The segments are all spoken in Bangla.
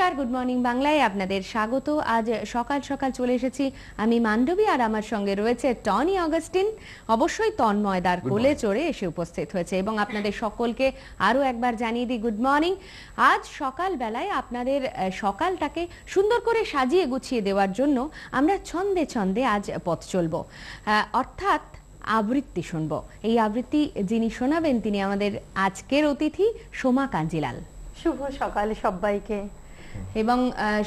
নমস্কার, গুড মর্নিং বাংলায় আপনাদের স্বাগত। আজ সকাল সকাল চলে এসেছি আমি মান্ডবী, আর আমার সঙ্গে রয়েছে টনি অগাস্টিন। অবশ্যই তন্ময়দার কোলে চড়ে এসে উপস্থিত হয়েছে এবং আপনাদের সকলকে আরো একবার জানিয়ে দিই গুড মর্নিং। আজ সকাল বেলায় আপনাদের সকালটাকে সুন্দর করে সাজিয়ে গুছিয়ে দেওয়ার জন্য আমরা ছন্দে ছন্দে আজ পথ চলবো, অর্থাৎ আবৃত্তি শুনবো। এই আবৃত্তি যিনি শোনাবেন তিনি আমাদের আজকের অতিথি সোমা কাঞ্জিলাল। শুভ সকাল সবাইকে। এবং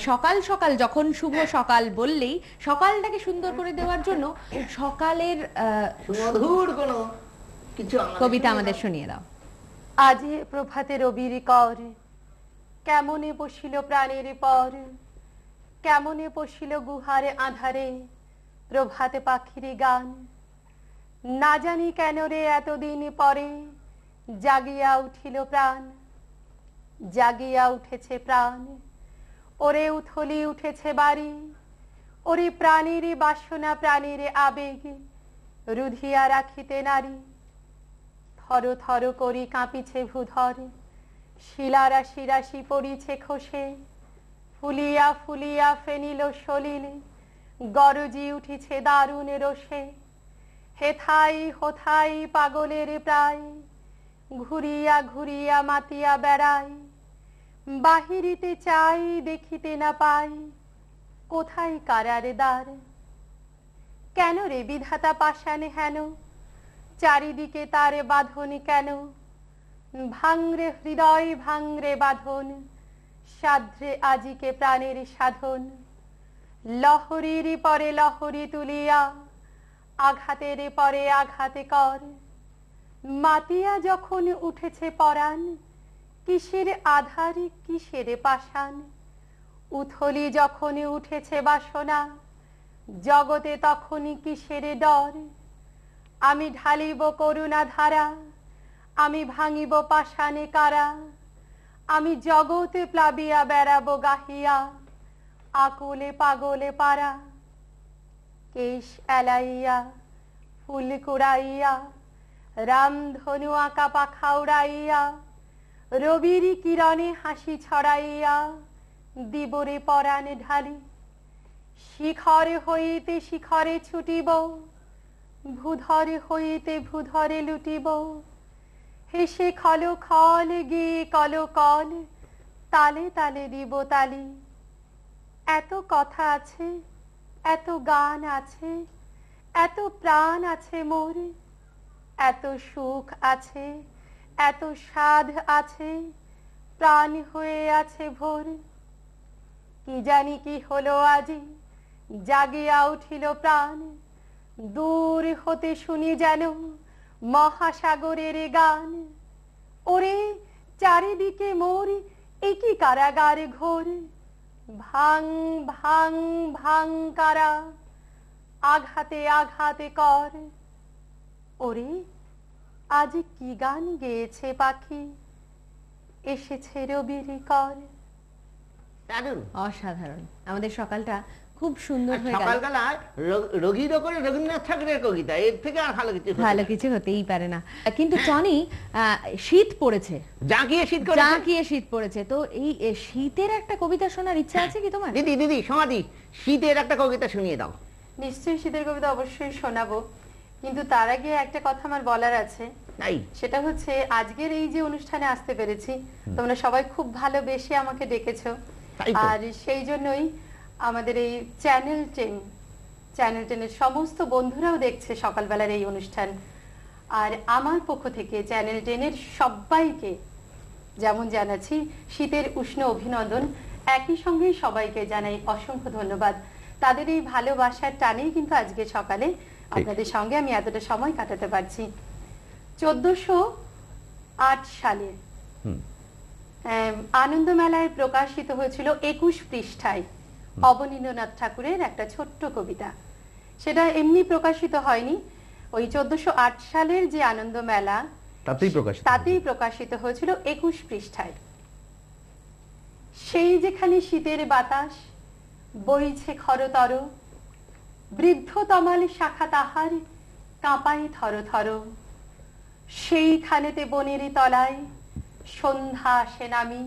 সকাল সকাল যখন শুভ সকাল বললেই সকালটাকে সুন্দর করে দেওয়ার জন্য সকালের সুমধুর কোনো কিছু কবিতা আমাদের শুনিয়ে দাও। আজি প্রভাতে রবির কর, কেমনে বসিল প্রাণের পর, কেমনে বসিল গুহারে আধারে, প্রভাতে পাখির গান। না জানি কেন রে এতদিন পরে জাগিয়া উঠিল প্রাণ, জাগিয়া উঠেছে প্রাণ। ওরে উথলি উঠেছে বাড়ি, ওরে প্রাণীর বাসনা প্রাণীর আবেগ রুধিয়া রাখিতে নারী। থর থর করি কাঁপিছে ভূধর, শিলারাশি রাশি পড়িছে খসে, ফুলিয়া ফুলিয়া ফেনিল সলিল, গরজি উঠিছে দারুণ রোষে। হেথাই হোথাই পাগলের প্রায়, ঘুরিয়া ঘুরিয়া মাতিয়া বেড়াই। বাহিরিতে চাই দেখিতে না পাই, কোথায় কারার দ্বার। কেন রে বিধাতা পাষাণে হেন, চারিদিকে তার বাঁধন কেন। ভাঙরে হৃদয় ভাঙরে বাঁধন, সাধ্রে আজিকে প্রাণের সাধন। লহরীর পরে লহরী তুলিয়া, আঘাতের পরে আঘাতে কর। মাতিয়া যখন উঠেছে পরাণ, কিসের আধার কিসের পাষাণ। উথলি যখন উঠেছে বাসনা, জগতে তখনই কিসের ডর। আমি ঢালিব করুণা ধারা, আমি ভাঙিব পাষাণে কারা। আমি জগতে প্লাবিয়া বেড়াবো গাহিয়া, আকুলে পাগলে পারা। কেশ এলাইয়া ফুল কুড়াইয়া, রামধনু আঁকা পাখা উড়াইয়া। রবির কিরণে হাসি ছড়াইয়া, দিবরে পরাণে ঢালি। শিখরে হইতে শিখরে ছুটিব, ভূধরে হইতে ভূধরে লুটিব। হেসে খল খল গিয়ে কল কল, তালে তালে দিব তালি। এত কথা আছে, এত গান আছে, এত প্রাণ আছে মোর। এত সুখ আছে, এত সাধ আছে, প্রাণ হয়ে আছে ভোর। কি জানি কি হলো আজি, জাগিয়া উঠিল প্রাণ। দূর হতে শুনি যেন মহাসাগরের গান। ওরে চারিদিকে মোর একই কারাগার ঘোর। ভাং ভাং ভাং কারা, আঘাতে আঘাতে কর। ওরে আজ কি গান গেয়েছে পাখি, এসেছে রবির কর। অসাধারণ। আমাদের সকালটা খুব সুন্দর হয়ে গেল। সকালবেলা রোগীর ওপরে রবীন্দ্রনাথ ঠাকুরের কবিতা, এর থেকে আর ভালো কিছু হতেই পারে না। কিন্তু টনি, শীত পড়েছে, জাঁকিয়ে শীত পড়েছে, তো এই শীতের একটা কবিতা শোনার ইচ্ছা আছে কি তোমার? দিদি সমাধি, শীতের একটা কবিতা শুনিয়ে দাও। নিশ্চয়ই শীতের কবিতা অবশ্যই শোনাবো, কিন্তু তার আগে একটা কথা আমার বলার আছে। সেটা হচ্ছে আজকের এই যে অনুষ্ঠানে আসতে পেরেছি, তোমরা সবাই খুব ভালোবেসে আমাকে ডেকেছো, আর সেই জন্যই আমাদের এই চ্যানেল 10 সমস্ত বন্ধুরাও দেখছে সকালবেলার এই অনুষ্ঠান। আর আমার পক্ষ থেকে চ্যানেল 10 সবাইকে যেমন জানাচ্ছি শীতের উষ্ণ অভিনন্দন, একই সঙ্গে সবাইকে জানাই অসংখ্য ধন্যবাদ। তাদের এই ভালোবাসার টানেই কিন্তু আজকে সকালে আপনাদের সঙ্গে আমি এতটা সময় কাটাতে পারছি। 1408 সালে আনন্দ মেলায় প্রকাশিত হয়েছিল 21 পৃষ্ঠায় অবনীন্দ্রনাথ ঠাকুরের একটা ছোট্ট কবিতা। সেটা এমনি প্রকাশিত হয়নি, ওই 1408 সালের যে আনন্দ মেলা তাতেই প্রকাশিত হয়েছিল 21 পৃষ্ঠায়। সেই যেখানে শীতের বাতাস বইছে খরতর, বৃদ্ধ তমাল শাখা তাহার কাঁপাই থর থর। সেইখানেতে বনের তলায় সন্ধ্যা আসে নামি,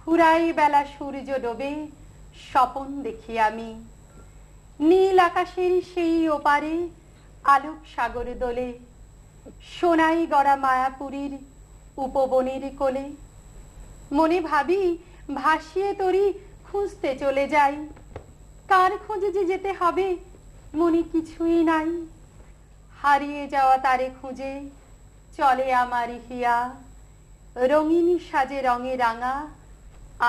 ফুরাই বেলা সূর্য ডোবে, স্বপন দেখি আমি নীল আকাশের সেই ওপারে আলোক সাগর দোলে, সোনাই গড়া মায়াপুরীর উপবনের কোলে। মনে ভাবি ভাসিয়ে তরি খুঁজতে চলে যাই, কার খোঁজে যে যেতে হবে মনে কিছুই নাই। হারিয়ে যাওয়া তারে খুঁজে চলে আমার হিয়া, রঙিন সাজে রঙে রাঙা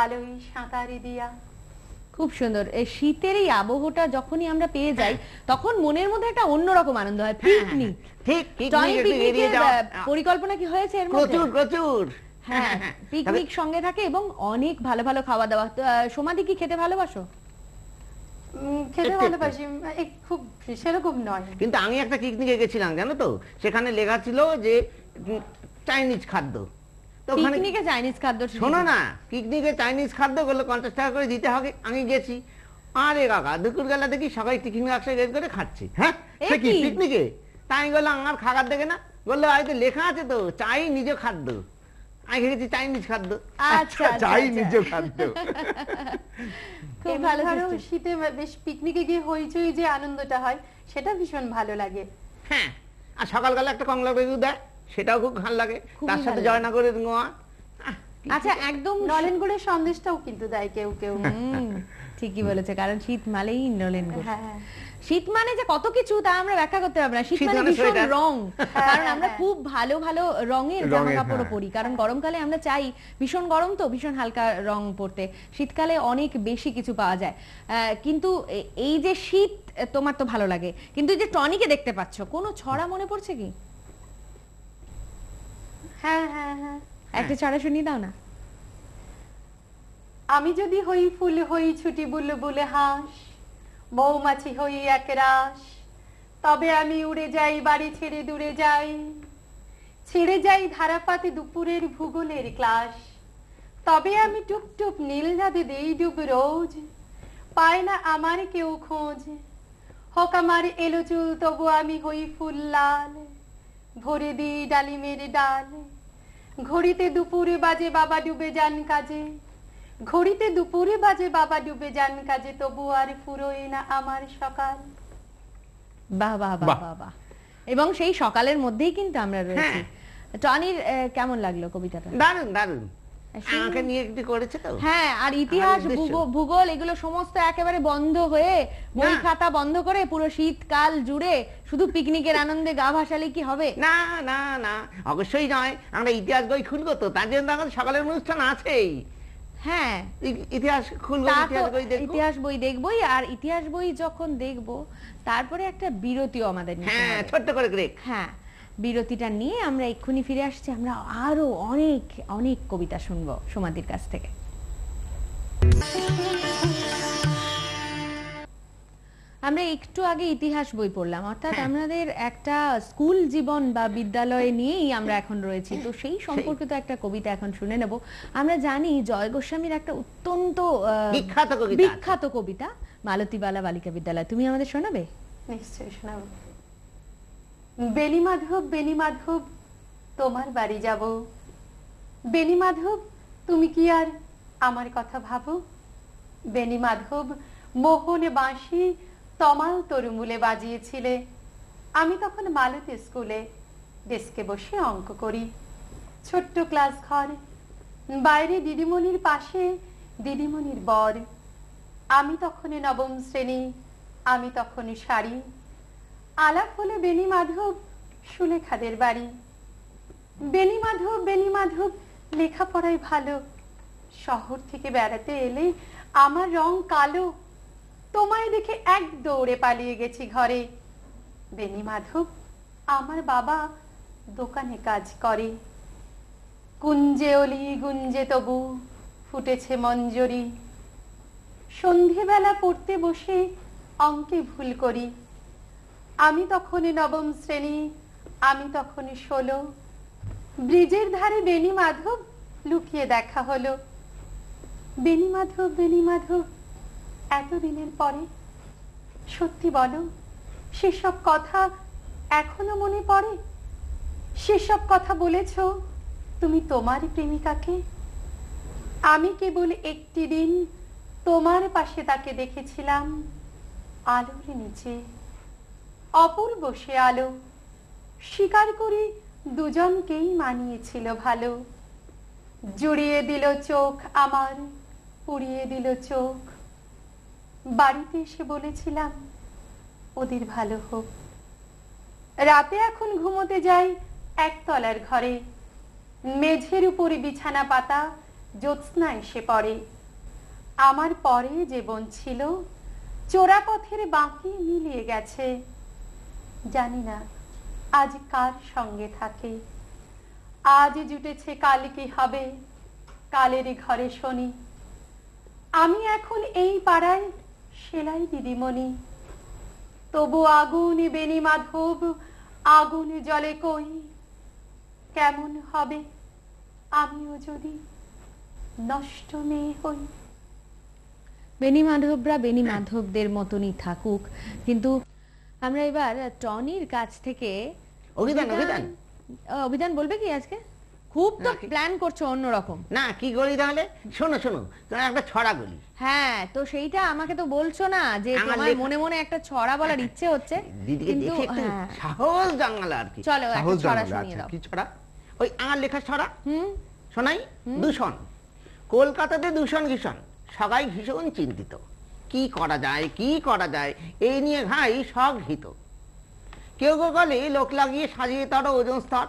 আলোয় সাঁতার দিয়া। খুব সুন্দর। এই শীতের এই আবহটা যখনই আমরা পেয়ে যাই তখন মনের মধ্যে একটা অন্যরকম আনন্দ হয়। পিকনিক, ঠিক টনি পিকনিক এড়িয়ে পিকনিকের যাওয়া পরিকল্পনা কি হয়েছে এর মধ্যে? প্রচুর প্রচুর। হ্যাঁ, পিকনিক সঙ্গে থাকে এবং অনেক ভালো ভালো খাওয়া দাওয়া। তো, সোমাদি কি খেতে ভালোবাসো? খেতে একটু। ভালোবাসি, খুব সেরকম নয়। কিন্তু আমি একটা পিকনিকে গেছিলাম জানো তো, সেখানে লেখা ছিল যে চাইনিজ খাদ্য। তো ওখানে পিকনিকে চাইনিজ খাদ্য? শোনো না, পিকনিকে চাইনিজ খাদ্য গুলো 50 টাকা করে দিতে হবে। আমি গেছি, আরে কাকা দুপুর বেলা দেখি সবাই টিফিন বাক্সে রেড করে খাচ্ছে। হ্যাঁ, সে কি পিকনিকে? তাই বললাম আমার খাবার দেখে না, বললো হয়তো লেখা আছে তো চাই নিজ খাদ্য। আমি খেয়েছি চাইনিজ খাদ্য। আচ্ছা, চাই আচ্ছা। নিজ খাদ্য। খুব এমনি ভালো ধরো system। শীতে বেশ পিকনিকে গিয়ে হইচই যে আনন্দটা হয় সেটা ভীষণ ভালো লাগে। হ্যাঁ, আর সকালবেলা একটা কমলা লেবু দেয়, সেটাও খুব ভালো লাগে। খুবই তার সাথে ভালো লাগে। জয়নগরের গোয়া। আচ্ছা, একদম নলেন গুড়ের সন্দেশটাও কিন্তু দেয় কেউ কেউ। ঠিকই বলেছে, কারণ শীত মানেই নলেন গুড়। হ্যাঁ, শীত মানে যে কত কিছু তা আমরা ব্যাখ্যা করতে পারবো না। শীত শীত মানে মানে ভীষণ সোয়েটার। রং, কারণ আমরা হ্যাঁ। খুব ভালো ভালো রঙের জামা রঙের, কাপড় হ্যাঁ। পরি, কারণ গরমকালে আমরা চাই ভীষণ গরম তো ভীষণ হালকা রং পরতে, শীতকালে অনেক বেশি কিছু পাওয়া যায়। কিন্তু এই যে শীত তোমার তো ভালো লাগে, কিন্তু এই যে টনিকে দেখতে পাচ্ছ, কোনো ছড়া মনে পড়ছে কি? হ্যাঁ, হ্যাঁ, হ্যাঁ। একটা ছড়া শুনিয়ে দাও না। আমি যদি হই ফুল হই ছুটি বুলবুলে হাঁস, মৌমাছি হই এক রাস, তবে আমি উড়ে যাই বাড়ি ছেড়ে দূরে যাই, ছেড়ে যাই ধারাপাতে দুপুরের ভূগোলের ক্লাস, তবে আমি টুপ টুপ নীল নদে দেই ডুব রোজ, পায় না আমার কেউ খোঁজ, হোক আমার এলো চুল তবু আমি হই ফুল লাল, ভরে দিই ডালিমের ডাল, ঘড়িতে দুপুরে বাজে বাবা ডুবে যান কাজে, ঘড়িতে দুপুরে বাজে বাবা ডুবে যান কাজে, তবু আর ফুরোয় না আমার সকাল। বাহ বাহ বাহ বাহ বাহ। এবং সেই সকালের মধ্যেই কিন্তু আমরা রয়েছি। টনির কেমন লাগলো কবিতাটা? দারুণ দারুণ। শুনুন। আমাকে নিয়ে একটু করেছে তো। হ্যাঁ, আর ইতিহাস উদ্দেশ্য। ভূগোল এগুলো সমস্ত একেবারে বন্ধ হয়ে, বই না। খাতা বন্ধ করে পুরো শীতকাল জুড়ে শুধু পিকনিকের আনন্দে গা ভাসালে কি হবে? না না না, অবশ্যই নয়। আমরা ইতিহাস বই খুলবো তো, তার জন্য আমাদের সকালের অনুষ্ঠান আছেই। হ্যাঁ, ইতিহাস খুলবো, তা তো ইতিহাস বই দেখবো। ইতিহাস বই দেখবই, আর ইতিহাস বই যখন দেখবো তারপরে একটা বিরতিও আমাদের নিতে হ্যাঁ, হবে। ছোট্ট করে ব্রেক। হ্যাঁ, বিরতিটা নিয়ে আমরা এক্ষুনি ফিরে আসছি। আমরা আরো অনেক অনেক কবিতা শুনবো সোমাদির কাছ থেকে। আমরা একটু আগে ইতিহাস বই পড়লাম, অর্থাৎ আমাদের একটা স্কুল জীবন বা বিদ্যালয়ে নিয়েই আমরা এখন রয়েছি। তো সেই সম্পর্কিত একটা কবিতা এখন শুনে নেব। আমরা জানি জয় গোস্বামীর একটা অত্যন্ত বিখ্যাত কবিতা আছে। বিখ্যাত কবিতা মালতীবালা বালিকা বিদ্যালয়। তুমি আমাদের শোনাবে? নিশ্চয়ই শোনাবো। বেনি মাধব, বেনি মাধব, তোমার বাড়ি যাব। বেনি মাধব, তুমি কি আর আমার কথা ভাবো? বেনি মাধব, মোহনে বাঁশি তমাল তরুমূলে বাজিয়েছিলে। আমি তখন মালতী স্কুলে ডেস্কে বসে অঙ্ক করি। ছোট্ট ক্লাস ঘর, বাইরে দিদিমণির পাশে দিদিমণির বর। আমি তখন নবম শ্রেণী, আমি তখন শাড়ি। আলাপ হলে বেনি মাধব সুলেখাদের বাড়ি। বেনি মাধব, বেনি মাধব, লেখাপড়ায় ভালো। শহর থেকে বেড়াতে এলে আমার রং কালো। তোমায় দেখে এক দৌড়ে পালিয়ে গেছি ঘরে। বেনি মাধব, আমার বাবা দোকানে কাজ করে। কুঞ্জে অলি গুঞ্জে তবু ফুটেছে মঞ্জরি। সন্ধেবেলা পড়তে বসে অঙ্কে ভুল করি। আমি তখন নবম শ্রেণী, আমি তখন 16। ব্রিজের ধারে বেনি মাধব লুকিয়ে দেখা হলো। বেনি মাধব, বেনি মাধব, এতদিনের পরে সত্যি বলো, সেসব কথা এখনো মনে পড়ে? সেসব কথা বলেছ তুমি তোমার প্রেমিকাকে? আমি কেবল একটি দিন তোমার পাশে তাকে দেখেছিলাম আলোর নিচে, অপূর্ব সে আলো, স্বীকার করি দুজনকেই মানিয়েছিল ভালো। জুড়িয়ে দিল চোখ আমার, পুড়িয়ে দিল চোখ। বাড়িতে এসে বলেছিলাম ওদের ভালো হোক। রাতে এখন ঘুমোতে যাই একতলার ঘরে, মেঝের উপরে বিছানা পাতা, জ্যোৎস্না এসে পড়ে। আমার পরে যে বোন ছিল চোরাপথের বাঁকে মিলিয়ে গেছে, জানি না আজ কার সঙ্গে থাকে। আজ জুটেছে কাল কি হবে, কালের ঘরে শনি। আমি এখন এই পাড়ায় সেলাই দিদিমণি, তবু আগুন বেনি মাধব, আগুন জলে কই। কেমন হবে আমিও যদি নষ্ট মেয়ে হই। বেনি মাধবরা বেনি মাধবদের মতনই থাকুক, কিন্তু আমরা এবার টনির কাছ থেকে অভিধান বলবে কি আজকে? খুব তো প্ল্যান করছো অন্যরকম। না কি করি তাহলে? শোনো শোনো, তোমার একটা ছড়া বলি। হ্যাঁ, তো সেইটা আমাকে তো বলছো না যে তোমার মনে মনে একটা ছড়া বলার ইচ্ছে হচ্ছে, কিন্তু সাহস জানালা আর কি। চলো একটা ছড়া শুনিয়ে দাও। কি ছড়া? ওই আমার লেখা ছড়া শোনাই। দূষণ, কলকাতাতে দূষণ ভীষণ, সবাই ভীষণ চিন্তিত। কি করা যায় কি করা যায় এই নিয়ে ভাই সব ভীত। কেউ বলে লোক লাগিয়ে সাজিয়ে তার ওজন স্তর,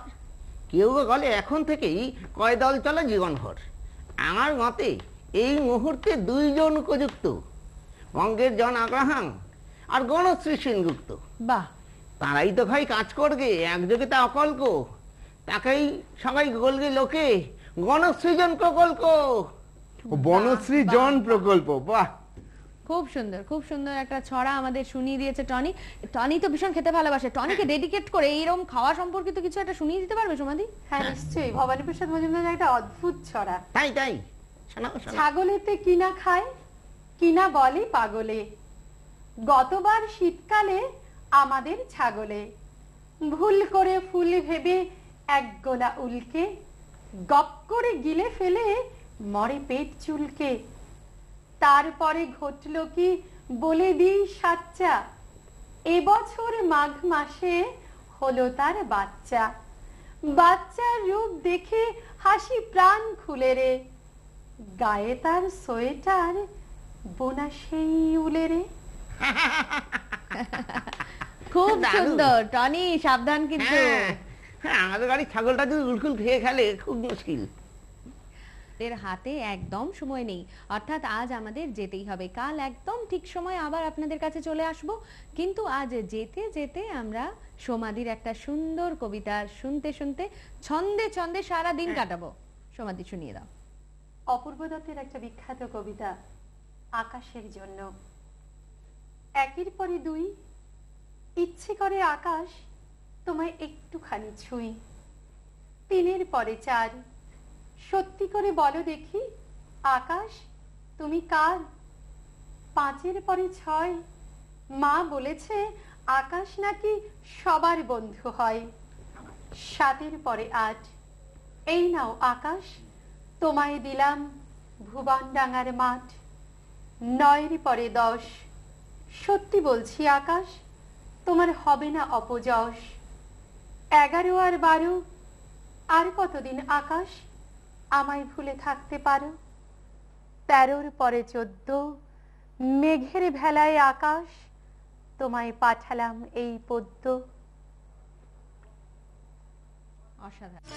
কেউ বলে এখন থেকেই কয় দল চলে জীবনভর। আমার মতে এই মুহূর্তে দুইজন উপযুক্ত, বঙ্গের জন আগ্রাহাম আর গণশ্রী সেনগুপ্ত। বাহ, তারাই তো ভাই কাজ করবে একযোগে, তা অকল্প। তাকেই সবাই বলবে লোকে গণসৃজন প্রকল্প, বনসৃজন প্রকল্প। বাহ, খুব সুন্দর, খুব সুন্দর একটা ছড়া আমাদের শুনিয়ে দিয়েছে টনি। টনি তো ভীষণ খেতে ভালোবাসে, টনিকে ডেডিকেট করে এইরকম খাওয়া সম্পর্কিত কিছু একটা শুনিয়ে দিতে পারবে সমাধি? হ্যাঁ নিশ্চয়ই, ভবানী প্রসাদ মজুমদার একটা অদ্ভুত ছড়া। তাই তাই ছাগলেতে কিনা খায়, কিনা বলে পাগলে। গতবার শীতকালে আমাদের ছাগলে ভুল করে ফুল ভেবে এক গোলা উলকে গপ করে গিলে ফেলে মরে পেট চুলকে। তারপরে ঘটল কি বলে দিই সাচ্চা, এবছর মাঘ মাসে হলো তার বাচ্চা। বাচ্চার রূপ দেখে হাসি প্রাণ খুলে রে, গায়ে তার সোয়েটার বোনা সেই উলে রে। খুব সুন্দর টনি, সাবধান কিন্তু। আমাদের গাড়ি ছাগলটা যদি উলকুল খেয়ে খেলে খুব মুশকিল। এর হাতে একদম সময় নেই, অর্থাৎ আজ আমাদের যেতেই হবে। কাল একদম ঠিক সময় আবার আপনাদের কাছে চলে আসব, কিন্তু আজ যেতে যেতে আমরা সমাধির একটা সুন্দর কবিতা শুনতে শুনতে ছন্দে ছন্দে সারা দিন কাটাবো। সমাধি শুনিয়ে দাও। অপূর্ব দত্তের একটা বিখ্যাত কবিতা আকাশের জন্য। একের পরে দুই, ইচ্ছে করে আকাশ তোমায় একটুখানি ছুঁই। তিনের পরে চার, সত্যি করে বলো দেখি আকাশ তুমি কার? পাঁচের পরে ছয়, মা বলেছে আকাশ নাকি সবার বন্ধু হয়। সাতের পরে আট, এই নাও আকাশ তোমায় দিলাম ভুবনডাঙ্গার মাঠ। নয়ের পরে 10, সত্যি বলছি আকাশ তোমার হবে না অপযশ। 11 আর 12, আর কতদিন আকাশ আমায় ভুলে থাকতে পারো। 13 পরে 14, মেঘের ভেলায় আকাশ তোমায় পাঠালাম এই পদ্য। অসাধারণ।